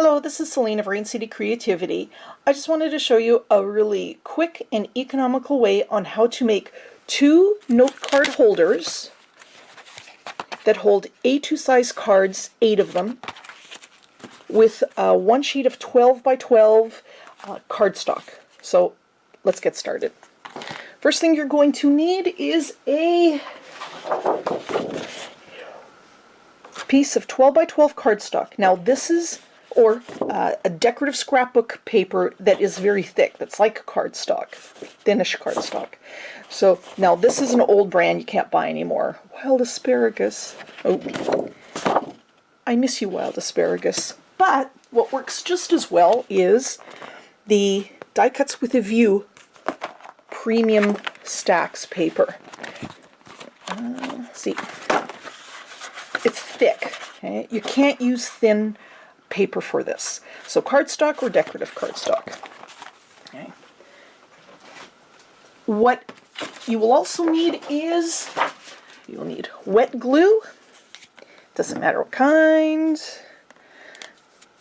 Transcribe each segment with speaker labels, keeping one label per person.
Speaker 1: Hello, this is Celine of Rain City Creativity. I just wanted to show you a really quick and economical way on how to make two note card holders that hold A2 size cards, 8 of them, with one sheet of 12 by 12 cardstock. So let's get started. First thing you're going to need is a piece of 12 by 12 cardstock. Now this is a decorative scrapbook paper that is very thick, that's like cardstock, thinnish cardstock. So now this is an old brand you can't buy anymore. Wild Asparagus. Oh, I miss you, Wild Asparagus. But what works just as well is the Die Cuts with a View Premium Stacks paper. See, it's thick. Okay? You can't use thin paper for this. So cardstock or decorative cardstock. Okay. What you will also need is, you'll need wet glue. Doesn't matter what kind.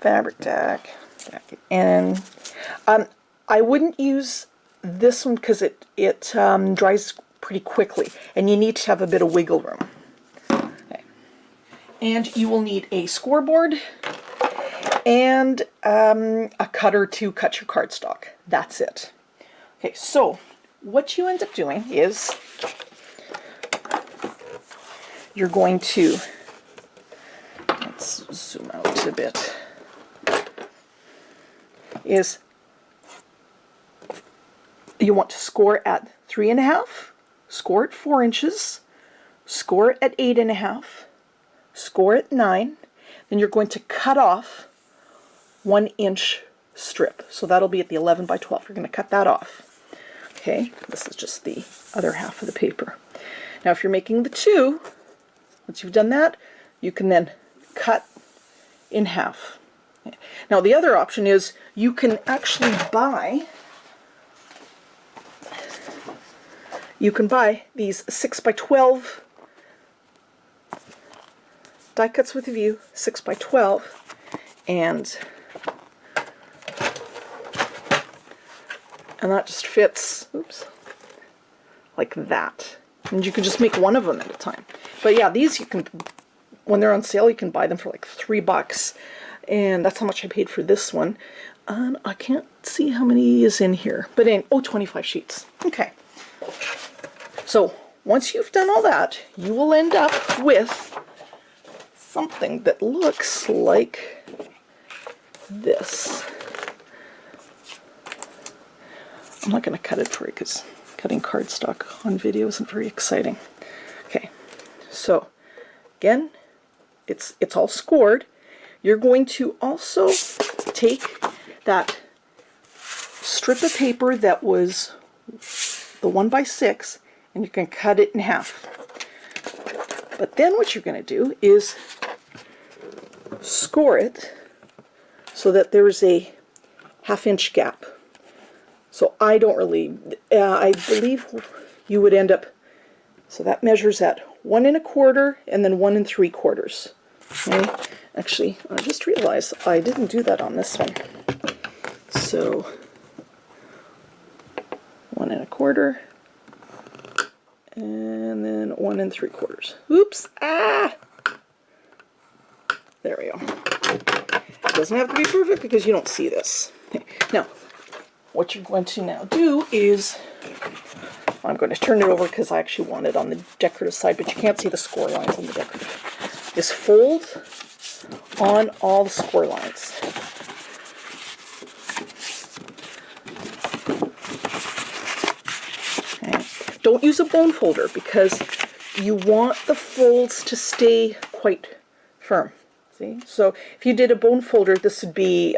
Speaker 1: Fabric tack. And I wouldn't use this one because it dries pretty quickly and you need to have a bit of wiggle room. Okay. And you will need a scoreboard and a cutter to cut your cardstock. That's it. Okay, so what you end up doing is you're going to, let's zoom out a bit, is you want to score at 3.5, score at 4 inches, score at 8.5, score at 9, then you're going to cut off 1 inch strip. So that'll be at the 11 by 12. You're going to cut that off. Okay, this is just the other half of the paper. Now if you're making the two, once you've done that, you can then cut in half. Okay. Now the other option is you can actually buy these 6 by 12 Die Cuts with a View 6 by 12, and that just fits, oops, like that. And you can just make one of them at a time. But yeah, these you can, when they're on sale, you can buy them for like $3. And that's how much I paid for this one. And I can't see how many is in here. But 25 sheets. Okay. So once you've done all that, you will end up with something that looks like this. I'm not going to cut it for you because cutting cardstock on video isn't very exciting. Okay, so again, it's all scored. You're going to also take that strip of paper that was the 1 by 6 and you can cut it in half. But then what you're going to do is score it so that there's a 1/2 inch gap. So I don't really, I believe you would end up, so that measures at 1 1/4 and then 1 3/4. Okay? Actually, I just realized I didn't do that on this one. So 1 1/4 and then 1 3/4. Oops! Ah! There we go. It doesn't have to be perfect because you don't see this. Okay. Now, what you're going to now do is, I'm going to turn it over because I actually want it on the decorative side, but you can't see the score lines on the decorative, is fold on all the score lines. Okay. Don't use a bone folder because you want the folds to stay quite firm. See? So if you did a bone folder, this would be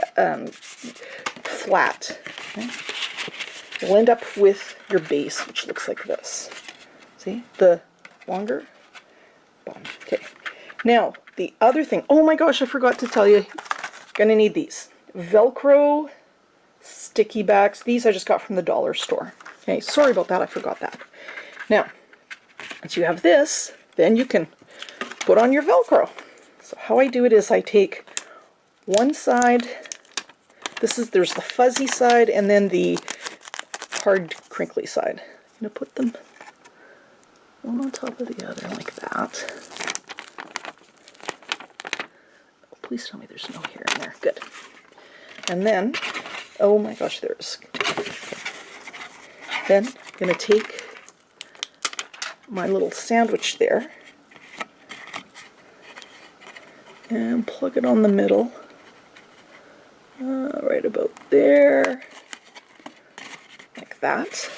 Speaker 1: flat. Okay. You'll end up with your base, which looks like this. See? The longer bottom. Okay. Now, the other thing, oh my gosh, I forgot to tell you, gonna need these. Velcro sticky backs. These I just got from the dollar store. Okay, sorry about that, I forgot that. Now, once you have this, then you can put on your Velcro. So how I do it is I take one side, there's the fuzzy side and then the hard crinkly side. I'm going to put them one on top of the other like that. Oh, please tell me there's no hair in there. Good. And then, oh my gosh, there's. Then I'm going to take my little sandwich there and plug it on the middle, right about there, like that.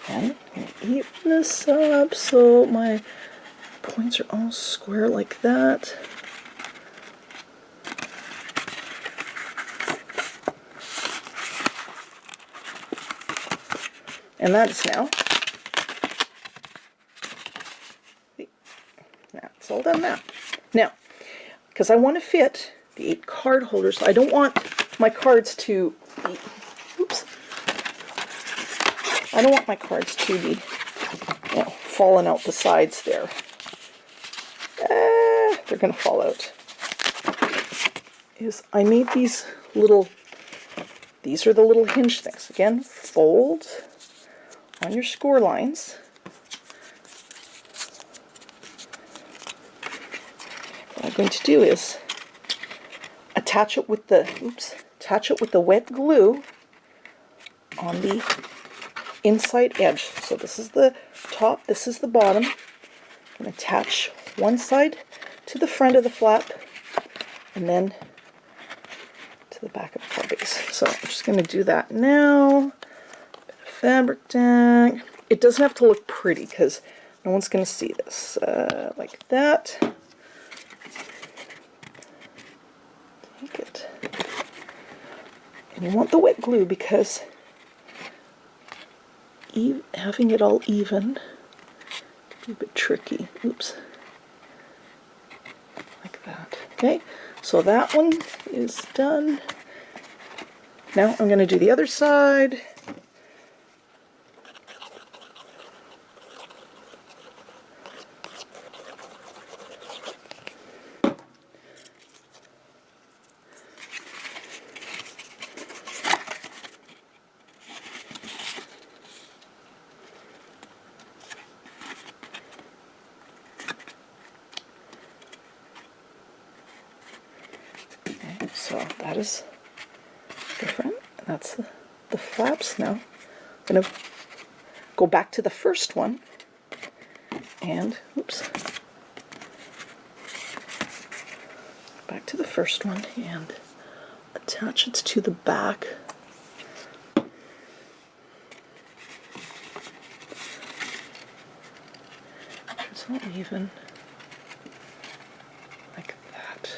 Speaker 1: And I'm going to even this up so my points are all square like that. And that is now. That's all done now. Now, because I want to fit the 8 card holders, I don't want my cards to be, oops. I don't want my cards to be, falling out the sides there. They're going to fall out. I made these are the little hinge things. Again, fold on your score lines. What I'm going to do is attach it with the wet glue on the inside edge. So this is the top, this is the bottom. I'm going to attach one side to the front of the flap and then to the back of the card base. So I'm just going to do that now. Fabric tack. It doesn't have to look pretty because no one's going to see this. Like that. Take it. And you want the wet glue because having it all even can be a bit tricky. Oops. Like that. Okay, so that one is done. Now I'm going to do the other side. So that is different. That's the flaps now. I'm going to go back to the first one and, oops, back to the first one and attach it to the back. It's not even. Like that.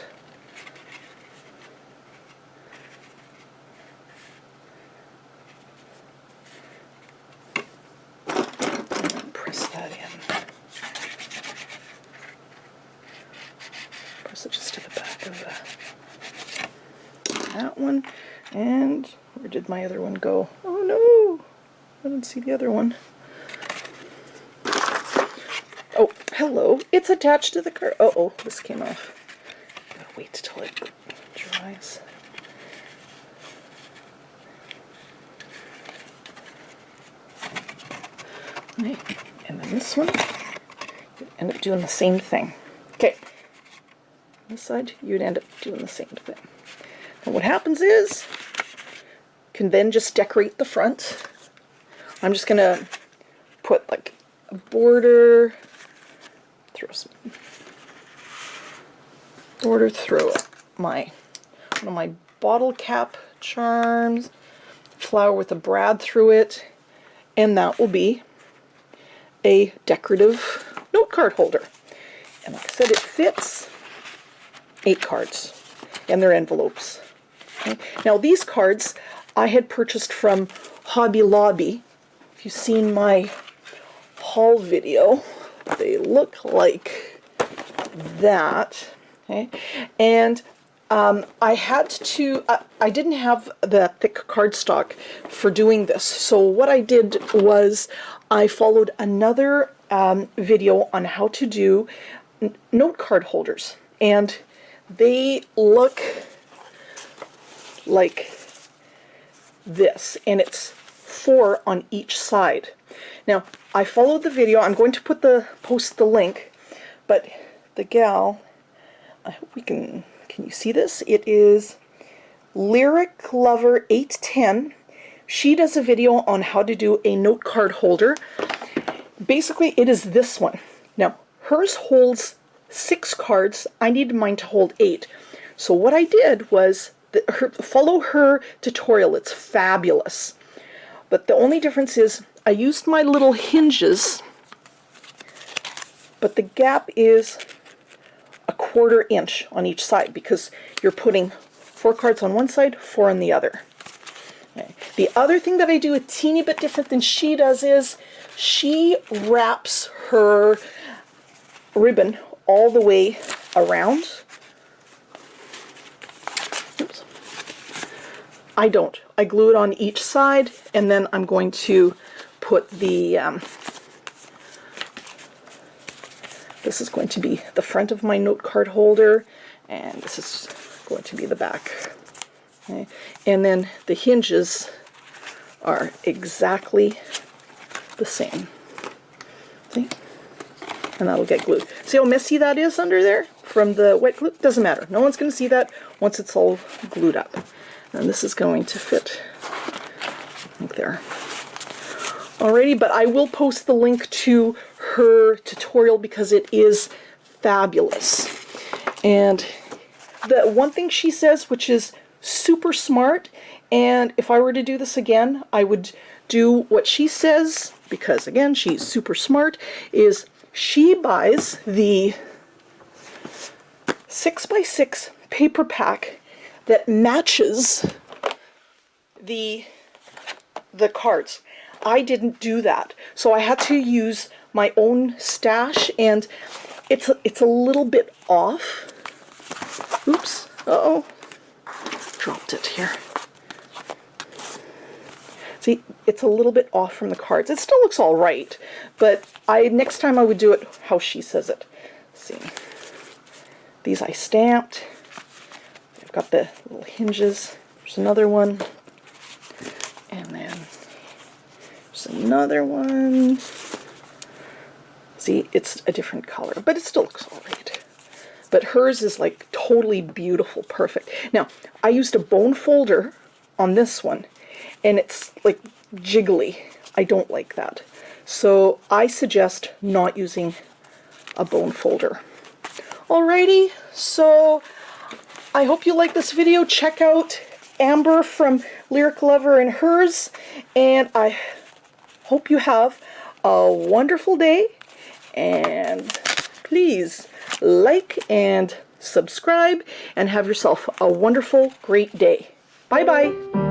Speaker 1: Press that in. Press it just to the back of that one. And where did my other one go? Oh no! I didn't see the other one. Oh, hello. It's attached to the card. Oh, this came off. Gotta wait till it dries. Right. And then this one, you'd end up doing the same thing. Okay. This side, you'd end up doing the same thing. And what happens is, you can then just decorate the front. I'm just gonna put like a border, throw some border, throw one of my bottle cap charms, flower with a brad through it, and that will be a decorative note card holder. And like I said, it fits 8 cards and their envelopes. Okay. Now these cards I had purchased from Hobby Lobby. If you've seen my haul video, they look like that. Okay. And I had to, I didn't have the thick cardstock for doing this. So what I did was I followed another video on how to do note card holders. And they look like this, and it's 4 on each side. Now, I followed the video. I'm going to post the link, but the gal, I hope we can you see this? It is Lyric Lover 810. She does a video on how to do a note card holder. Basically, it is this one. Now, hers holds 6 cards. I needed mine to hold 8. So what I did was follow her tutorial. It's fabulous. But the only difference is I used my little hinges, but the gap is a 1/4 inch on each side because you're putting 4 cards on one side, 4 on the other. Okay. The other thing that I do a teeny bit different than she does is she wraps her ribbon all the way around. Oops. I don't. I glue it on each side, and then I'm going to put the, this is going to be the front of my note card holder, and this is going to be the back. Okay. And then the hinges are exactly the same. See? And that'll get glued. See how messy that is under there from the wet glue? Doesn't matter. No one's going to see that once it's all glued up. And this is going to fit, I think, there. Alrighty, but I will post the link to her tutorial because it is fabulous. And the one thing she says, which is super smart, and if I were to do this again, I would do what she says, because again, she's super smart, is she buys the 6x6 paper pack that matches the cards. I didn't do that, so I had to use my own stash, and it's a little bit off. Oops. Uh-oh. Dropped it here. See, it's a little bit off from the cards. It still looks all right, but next time I would do it how she says it. Let's see. These I stamped. I've got the little hinges. There's another one. And then there's another one. See, it's a different color, but it still looks all right. But hers is like totally beautiful, perfect. Now, I used a bone folder on this one, and it's like jiggly. I don't like that. So I suggest not using a bone folder. Alrighty, so I hope you like this video. Check out Amber from Lyric Lover and hers, and I hope you have a wonderful day, and please like and subscribe, and have yourself a wonderful, great day. Bye-bye.